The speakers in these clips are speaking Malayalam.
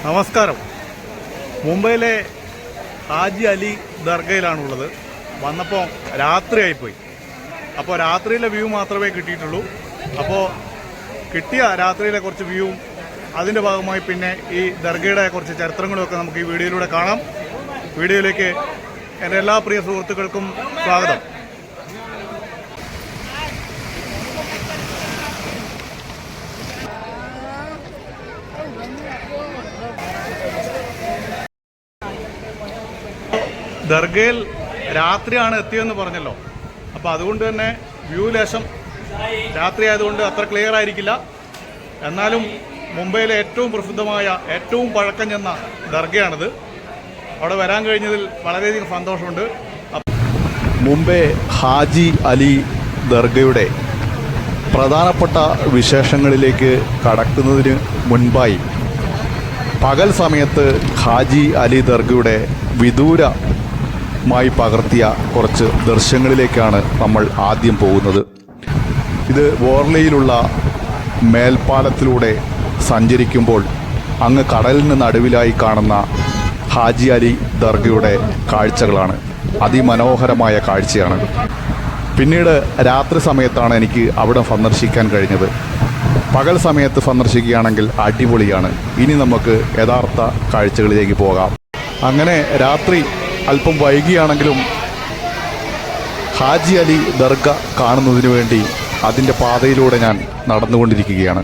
നമസ്കാരം. മുംബൈയിലെ ഹാജി അലി ദർഗയിലാണുള്ളത്. വന്നപ്പോൾ രാത്രിയായിപ്പോയി. അപ്പോൾ രാത്രിയിലെ വ്യൂ മാത്രമേ കിട്ടിയിട്ടുള്ളൂ. അപ്പോൾ കിട്ടിയ രാത്രിയിലെ കുറച്ച് വ്യൂവും അതിൻ്റെ ഭാഗമായി പിന്നെ ഈ ദർഗയുടെ കുറച്ച് ചരിത്രങ്ങളുമൊക്കെ നമുക്ക് ഈ വീഡിയോയിലൂടെ കാണാം. വീഡിയോയിലേക്ക് എൻ്റെ എല്ലാ പ്രിയ സുഹൃത്തുക്കൾക്കും സ്വാഗതം. ദർഗയിൽ രാത്രിയാണ് എത്തിയതെന്ന് പറഞ്ഞല്ലോ. അപ്പോൾ അതുകൊണ്ട് തന്നെ വ്യൂ ലേശം രാത്രി ആയതുകൊണ്ട് അത്ര ക്ലിയർ ആയിരിക്കില്ല. എന്നാലും മുംബൈയിലെ ഏറ്റവും പ്രസിദ്ധമായ ഏറ്റവും പഴക്കം ചെന്ന ദർഗയാണിത്. അവിടെ വരാൻ കഴിഞ്ഞതിൽ വളരെയധികം സന്തോഷമുണ്ട്. മുംബൈ ഹാജി അലി ദർഗയുടെ പ്രധാനപ്പെട്ട വിശേഷങ്ങളിലേക്ക് കടക്കുന്നതിന് മുൻപായി പകൽ സമയത്ത് ഹാജി അലി ദർഗയുടെ വിദൂരമായി പകർത്തിയ കുറച്ച് ദൃശ്യങ്ങളിലേക്കാണ് നമ്മൾ ആദ്യം പോകുന്നത്. ഇത് വോർലിയിലുള്ള മേൽപ്പാലത്തിലൂടെ സഞ്ചരിക്കുമ്പോൾ അങ്ങ് കടലിന് നടുവിലായി കാണുന്ന ഹാജി അലി ദർഗയുടെ കാഴ്ചകളാണ്. അതിമനോഹരമായ കാഴ്ചയാണ്. പിന്നീട് രാത്രി സമയത്താണ് എനിക്ക് അവിടെ സന്ദർശിക്കാൻ കഴിഞ്ഞത്. പകൽ സമയത്ത് സന്ദർശിക്കുകയാണെങ്കിൽ അടിപൊളിയാണ്. ഇനി നമുക്ക് യഥാർത്ഥ കാഴ്ചകളിലേക്ക് പോകാം. അങ്ങനെ രാത്രി അല്പം വൈകിയാണെങ്കിലും ഹാജി അലി ദർഗ കാണുന്നതിന് വേണ്ടി അതിൻ്റെ പാതയിലൂടെ ഞാൻ നടന്നുകൊണ്ടിരിക്കുകയാണ്.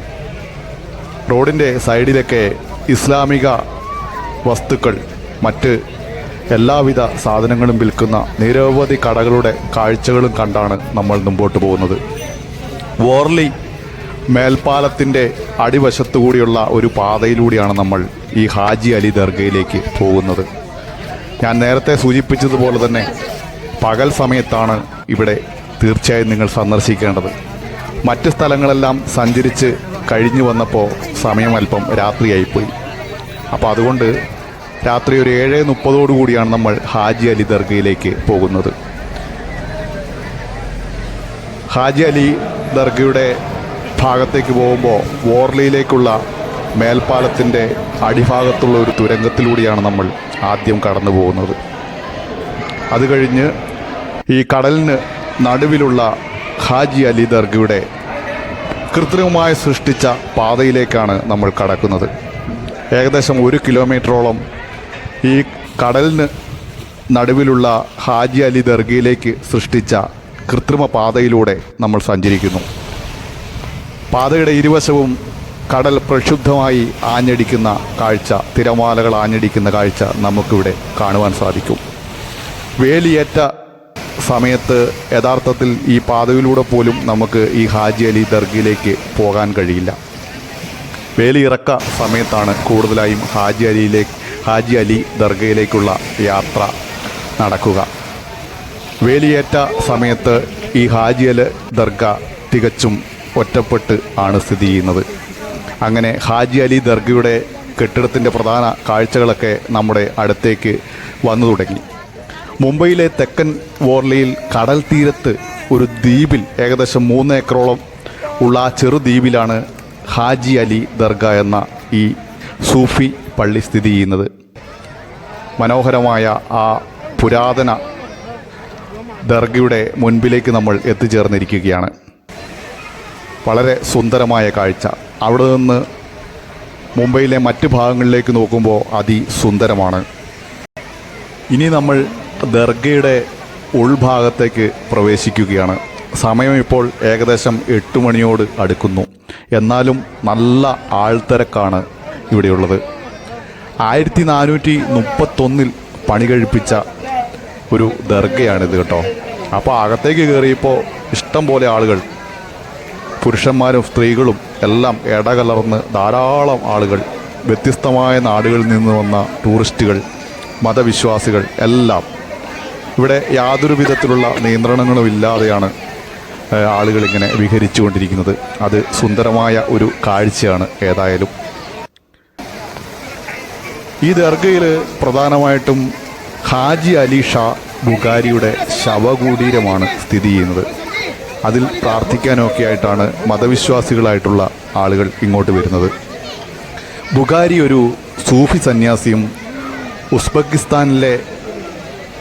റോഡിൻ്റെ സൈഡിലൊക്കെ ഇസ്ലാമിക വസ്തുക്കൾ, മറ്റ് എല്ലാവിധ സാധനങ്ങളും വിൽക്കുന്ന നിരവധി കടകളുടെ കാഴ്ചകളും കണ്ടാണ് നമ്മൾ മുമ്പോട്ട് പോകുന്നത്. വോർലി മേൽപ്പാലത്തിൻ്റെ അടിവശത്തു കൂടിയുള്ള ഒരു പാതയിലൂടെയാണ് നമ്മൾ ഈ ഹാജി അലി ദർഗയിലേക്ക് പോകുന്നത്. ഞാൻ നേരത്തെ സൂചിപ്പിച്ചതുപോലെ തന്നെ പകൽ സമയത്താണ് ഇവിടെ തീർച്ചയായും നിങ്ങൾ സന്ദർശിക്കേണ്ടത്. മറ്റ് സ്ഥലങ്ങളെല്ലാം സഞ്ചരിച്ച് കഴിഞ്ഞു വന്നപ്പോൾ സമയം അല്പം രാത്രിയായിപ്പോയി. അപ്പോൾ അതുകൊണ്ട് രാത്രി ഒരു 7:30 നമ്മൾ ഹാജി അലി ദർഗയിലേക്ക് പോകുന്നത്. ഹാജി അലി ദർഗയുടെ ഭാഗത്തേക്ക് പോകുമ്പോൾ വോർലിയിലേക്കുള്ള മേൽപ്പാലത്തിൻ്റെ അടിഭാഗത്തുള്ള ഒരു തുരങ്കത്തിലൂടെയാണ് നമ്മൾ ആദ്യം കടന്നു പോകുന്നത്. അത് കഴിഞ്ഞ് ഈ കടലിന് നടുവിലുള്ള ഹാജി അലി ദർഗയുടെ കൃത്രിമമായി സൃഷ്ടിച്ച പാതയിലേക്കാണ് നമ്മൾ കടക്കുന്നത്. ഏകദേശം 1 കിലോമീറ്ററോളം ഈ കടലിന് നടുവിലുള്ള ഹാജി അലി ദർഗയിലേക്ക് സൃഷ്ടിച്ച കൃത്രിമ പാതയിലൂടെ നമ്മൾ സഞ്ചരിക്കുന്നു. പാതയുടെ ഇരുവശവും കടൽ പ്രക്ഷുബ്ധമായി ആഞ്ഞടിക്കുന്ന കാഴ്ച, തിരമാലകൾ ആഞ്ഞടിക്കുന്ന കാഴ്ച നമുക്കിവിടെ കാണുവാൻ സാധിക്കും. വേലിയേറ്റ സമയത്ത് യഥാർത്ഥത്തിൽ ഈ പാതയിലൂടെ പോലും നമുക്ക് ഈ ഹാജി അലി ദർഗയിലേക്ക് പോകാൻ കഴിയില്ല. വേലിയിറക്ക സമയത്താണ് കൂടുതലായും ഹാജി അലി ദർഗയിലേക്കുള്ള യാത്ര നടക്കുക. വേലിയേറ്റ സമയത്ത് ഈ ഹാജി അലി ദർഗ തികച്ചും ഒറ്റപ്പെട്ട് ആണ് സ്ഥിതി ചെയ്യുന്നത്. അങ്ങനെ ഹാജി അലി ദർഗയുടെ കെട്ടിടത്തിൻ്റെ പ്രധാന കാഴ്ചകളൊക്കെ നമ്മുടെ അടുത്തേക്ക് വന്നു തുടങ്ങി. മുംബൈയിലെ തെക്കൻ വോർലിയിൽ കടൽ തീരത്ത് ഒരു ദ്വീപിൽ ഏകദേശം 3 ഏക്കറോളം ഉള്ള ആ ചെറുദ്വീപിലാണ് ഹാജി അലി ദർഗ എന്ന ഈ സൂഫി പള്ളി സ്ഥിതി ചെയ്യുന്നത്. മനോഹരമായ ആ പുരാതന ദർഗയുടെ മുൻപിലേക്ക് നമ്മൾ എത്തിച്ചേർന്നിരിക്കുകയാണ്. വളരെ സുന്ദരമായ കാഴ്ച. അവിടെ നിന്ന് മുംബൈയിലെ മറ്റ് ഭാഗങ്ങളിലേക്ക് നോക്കുമ്പോൾ അതിസുന്ദരമാണ്. ഇനി നമ്മൾ ദർഗയുടെ ഉൾഭാഗത്തേക്ക് പ്രവേശിക്കുകയാണ്. സമയം ഇപ്പോൾ ഏകദേശം 8 മണിയോട് അടുക്കുന്നു. എന്നാലും നല്ല ആൾത്തിരക്കാണ് ഇവിടെയുള്ളത്. 1431 പണി കഴിപ്പിച്ച ഒരു ദർഗയാണിത് കേട്ടോ. അപ്പോൾ അകത്തേക്ക് കയറിയപ്പോൾ ഇഷ്ടം പോലെ ആളുകൾ, പുരുഷന്മാരും സ്ത്രീകളും എല്ലാം ഇടകലർന്ന് ധാരാളം ആളുകൾ, വ്യത്യസ്തമായ നാടുകളിൽ നിന്ന് വന്ന ടൂറിസ്റ്റുകൾ, മതവിശ്വാസികൾ എല്ലാം ഇവിടെ യാതൊരു വിധത്തിലുള്ള നിയന്ത്രണങ്ങളും ഇല്ലാതെയാണ് ആളുകളിങ്ങനെ വിഹരിച്ചു കൊണ്ടിരിക്കുന്നത്. അത് സുന്ദരമായ ഒരു കാഴ്ചയാണ്. ഏതായാലും ഈ ദർഗയിൽ പ്രധാനമായിട്ടും ഹാജി അലി ഷാ ബുഖാരിയുടെ ശവകുടീരമാണ് സ്ഥിതി ചെയ്യുന്നത്. അതിൽ പ്രാർത്ഥിക്കാനൊക്കെ ആയിട്ടാണ് മതവിശ്വാസികളായിട്ടുള്ള ആളുകൾ ഇങ്ങോട്ട് വരുന്നത്. ബുഖാരി ഒരു സൂഫി സന്യാസിയും ഉസ്ബെക്കിസ്ഥാനിലെ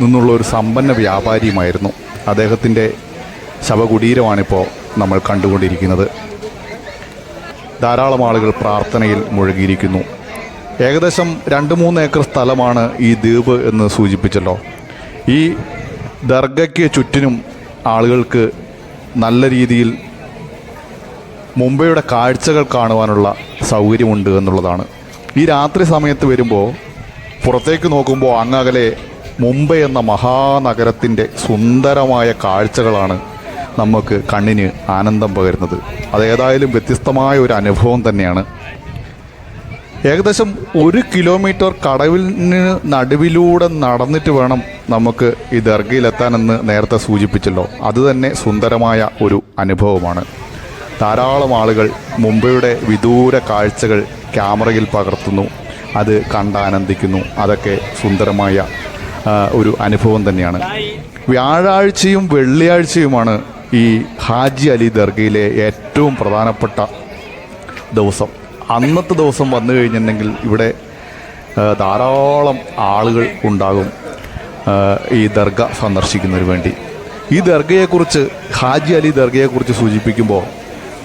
നിന്നുള്ള ഒരു സമ്പന്ന വ്യാപാരിയുമായിരുന്നു. അദ്ദേഹത്തിൻ്റെ ശവകുടീരമാണിപ്പോൾ നമ്മൾ കണ്ടുകൊണ്ടിരിക്കുന്നത്. ധാരാളം ആളുകൾ പ്രാർത്ഥനയിൽ മുഴുകിയിരിക്കുന്നു. ഏകദേശം 2-3 ഏക്കർ സ്ഥലമാണ് ഈ ദ്വീപ് എന്ന് സൂചിപ്പിച്ചല്ലോ. ഈ ദർഗയ്ക്ക് ചുറ്റിനും ആളുകൾക്ക് നല്ല രീതിയിൽ മുംബൈയുടെ കാഴ്ചകൾ കാണുവാനുള്ള സൗകര്യമുണ്ട് എന്നുള്ളതാണ്. ഈ രാത്രി സമയത്ത് വരുമ്പോൾ പുറത്തേക്ക് നോക്കുമ്പോൾ അങ്ങകലെ മുംബൈ എന്ന മഹാനഗരത്തിൻ്റെ സുന്ദരമായ കാഴ്ചകളാണ് നമുക്ക് കണ്ണിന് ആനന്ദം പകരുന്നത്. അതേതായാലും വ്യത്യസ്തമായ ഒരു അനുഭവം തന്നെയാണ്. ഏകദേശം 1 കിലോമീറ്റർ കടവിന് നടുവിലൂടെ നടന്നിട്ട് വേണം നമുക്ക് ഈ ദർഗയിലെത്താനെന്ന് നേരത്തെ സൂചിപ്പിച്ചല്ലോ. അതുതന്നെ സുന്ദരമായ ഒരു അനുഭവമാണ്. ധാരാളം ആളുകൾ മുംബൈയുടെ വിദൂര കാഴ്ചകൾ ക്യാമറയിൽ പകർത്തുന്നു, അത് കണ്ടാനന്ദിക്കുന്നു. അതൊക്കെ സുന്ദരമായ ഒരു അനുഭവം തന്നെയാണ്. വ്യാഴാഴ്ചയും വെള്ളിയാഴ്ചയുമാണ് ഈ ഹാജി അലി ദർഗയിലെ ഏറ്റവും പ്രധാനപ്പെട്ട ദിവസം. അന്നത്തെ ദിവസം വന്നു കഴിഞ്ഞിട്ടുണ്ടെങ്കിൽ ഇവിടെ ധാരാളം ആളുകൾ ഉണ്ടാകും ഈ ദർഗ സന്ദർശിക്കുന്നതിന് വേണ്ടി. ഈ ദർഗയെക്കുറിച്ച്, ഹാജി അലി ദർഗയെക്കുറിച്ച് സൂചിപ്പിക്കുമ്പോൾ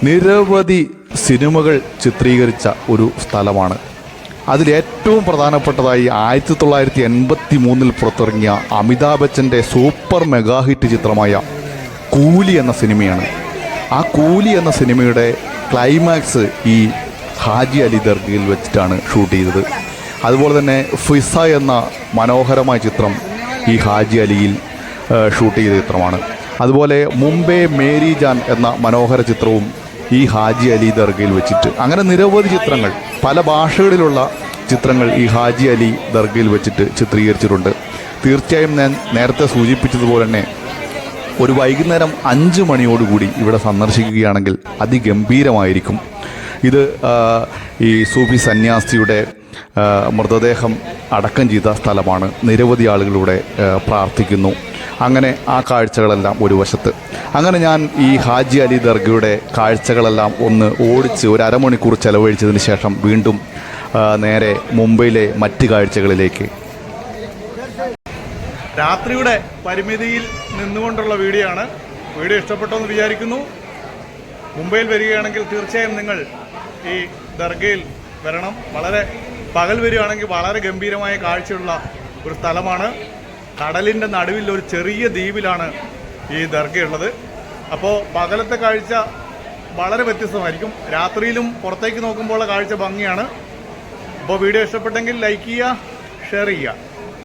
നിരവധി സിനിമകൾ ചിത്രീകരിച്ച ഒരു സ്ഥലമാണ്. അതിലേറ്റവും പ്രധാനപ്പെട്ടതായി 1983 പുറത്തിറങ്ങിയ അമിതാഭ് ബച്ചൻ്റെ സൂപ്പർ മെഗാ ഹിറ്റ് ചിത്രമായ കൂലി എന്ന സിനിമയാണ്. ആ കൂലി എന്ന സിനിമയുടെ ക്ലൈമാക്സ് ഈ ഹാജി അലി ദർഗയിൽ വെച്ചിട്ടാണ് ഷൂട്ട് ചെയ്തത്. അതുപോലെ തന്നെ ഫിസ എന്ന മനോഹരമായ ചിത്രം ഈ ഹാജി അലിയിൽ ഷൂട്ട് ചെയ്ത ചിത്രമാണ്. അതുപോലെ മുംബൈ മേരി ജാൻ എന്ന മനോഹര ചിത്രവും ഈ ഹാജി അലി ദർഗയിൽ വെച്ചിട്ട്, അങ്ങനെ നിരവധി ചിത്രങ്ങൾ, പല ഭാഷകളിലുള്ള ചിത്രങ്ങൾ ഈ ഹാജി അലി ദർഗയിൽ വെച്ചിട്ട് ചിത്രീകരിച്ചിട്ടുണ്ട്. തീർച്ചയായും ഞാൻ നേരത്തെ സൂചിപ്പിച്ചതുപോലെ തന്നെ ഒരു വൈകുന്നേരം 5 മണിയോടുകൂടി ഇവിടെ സന്ദർശിക്കുകയാണെങ്കിൽ അതിഗംഭീരമായിരിക്കും. ഇത് ഈ സൂഫി സന്യാസിയുടെ മൃതദേഹം അടക്കം ചെയ്ത സ്ഥലമാണ്. നിരവധി ആളുകളിവിടെ പ്രാർത്ഥിക്കുന്നു. അങ്ങനെ ആ കാഴ്ചകളെല്ലാം ഒരു വശത്ത്. അങ്ങനെ ഞാൻ ഈ ഹാജി അലി ദർഗയുടെ കാഴ്ചകളെല്ലാം ഒന്ന് ഓടിച്ച് ഒരു അരമണിക്കൂർ ചെലവഴിച്ചതിന് ശേഷം വീണ്ടും നേരെ മുംബൈയിലെ മറ്റ് കാഴ്ചകളിലേക്ക്. രാത്രിയുടെ പരിമിതിയിൽ നിന്നുകൊണ്ടുള്ള വീഡിയോ ആണ്. വീഡിയോ ഇഷ്ടപ്പെട്ടെന്ന് വിചാരിക്കുന്നു. മുംബൈയിൽ വരികയാണെങ്കിൽ തീർച്ചയായും നിങ്ങൾ ഈ ദർഗയിൽ വരണം. വളരെ പകൽ വരികയാണെങ്കിൽ വളരെ ഗംഭീരമായ കാഴ്ചയുള്ള ഒരു സ്ഥലമാണ്. കടലിൻ്റെ നടുവിൽ ഒരു ചെറിയ ദ്വീപിലാണ് ഈ ദർഗയുള്ളത്. അപ്പോൾ പകലത്തെ കാഴ്ച വളരെ വ്യത്യസ്തമായിരിക്കും. രാത്രിയിലും പുറത്തേക്ക് നോക്കുമ്പോഴുള്ള കാഴ്ച ഭംഗിയാണ്. അപ്പോൾ വീഡിയോ ഇഷ്ടപ്പെട്ടെങ്കിൽ ലൈക്ക് ചെയ്യുക, ഷെയർ ചെയ്യുക.